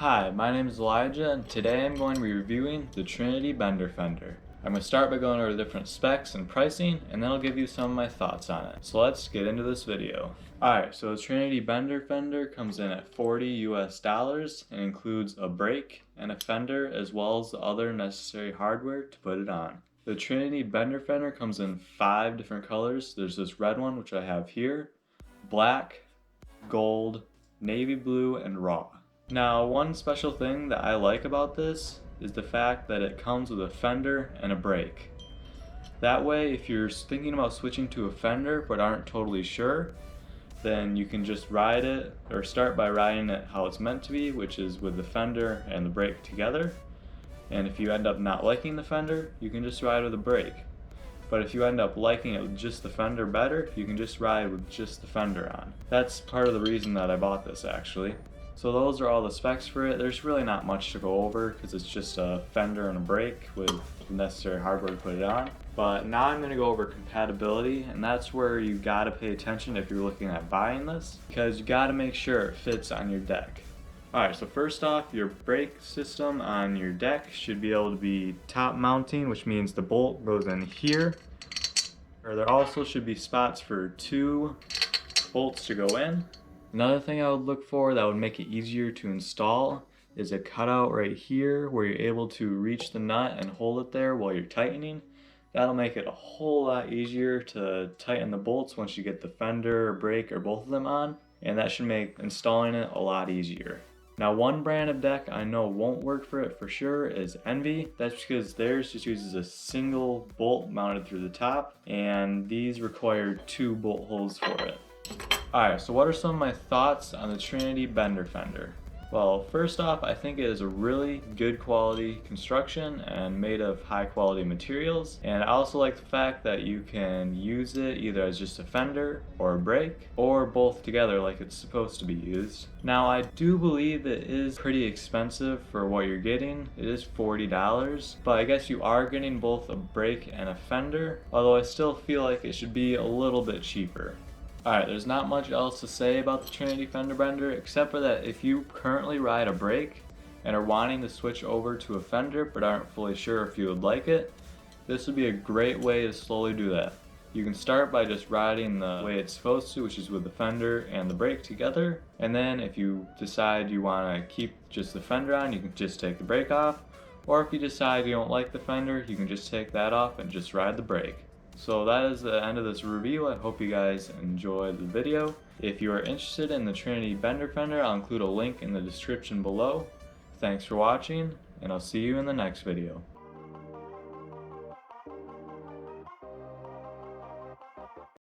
Hi, my name is Elijah, and today I'm going to be reviewing the Trynyty Bender Fender. I'm going to start by going over the different specs and pricing, and then I'll give you some of my thoughts on it. So let's get into this video. Alright, so the Trynyty Bender Fender comes in at $40 US and includes a brake and a fender as well as the other necessary hardware to put it on. The Trynyty Bender Fender comes in 5 different colors. There's this red one, which I have here, black, gold, navy blue, and raw. Now, one special thing that I like about this is the fact that it comes with a fender and a brake. That way, if you're thinking about switching to a fender but aren't totally sure, then you can just ride it, or start by riding it how it's meant to be, which is with the fender and the brake together. And if you end up not liking the fender, you can just ride with the brake. But if you end up liking it with just the fender better, you can just ride with just the fender on. That's part of the reason that I bought this, actually. So those are all the specs for it. There's really not much to go over because it's just a fender and a brake with the necessary hardware to put it on. But now I'm going to go over compatibility, and that's where you got to pay attention if you're looking at buying this, because you got to make sure it fits on your deck. Alright, so first off, your brake system on your deck should be able to be top mounting, which means the bolt goes in here. Or there also should be spots for 2 bolts to go in. Another thing I would look for that would make it easier to install is a cutout right here where you're able to reach the nut and hold it there while you're tightening. That'll make it a whole lot easier to tighten the bolts once you get the fender or brake or both of them on, and that should make installing it a lot easier. Now, one brand of deck I know won't work for it for sure is Envy. That's because theirs just uses a single bolt mounted through the top, and these require 2 bolt holes for it. Alright, so what are some of my thoughts on the Trynyty Bender Fender? Well, first off, I think it is a really good quality construction and made of high quality materials. And I also like the fact that you can use it either as just a fender or a brake, or both together like it's supposed to be used. Now, I do believe it is pretty expensive for what you're getting. It is $40, but I guess you are getting both a brake and a fender, although I still feel like it should be a little bit cheaper. Alright, there's not much else to say about the Trynyty Fender Bender except for that if you currently ride a brake and are wanting to switch over to a fender but aren't fully sure if you would like it, this would be a great way to slowly do that. You can start by just riding the way it's supposed to, which is with the fender and the brake together, and then if you decide you want to keep just the fender on, you can just take the brake off, or if you decide you don't like the fender, you can just take that off and just ride the brake. So that is the end of this review. I hope you guys enjoyed the video. If you are interested in the Trynyty Bender Fender, I'll include a link in the description below. Thanks for watching, and I'll see you in the next video.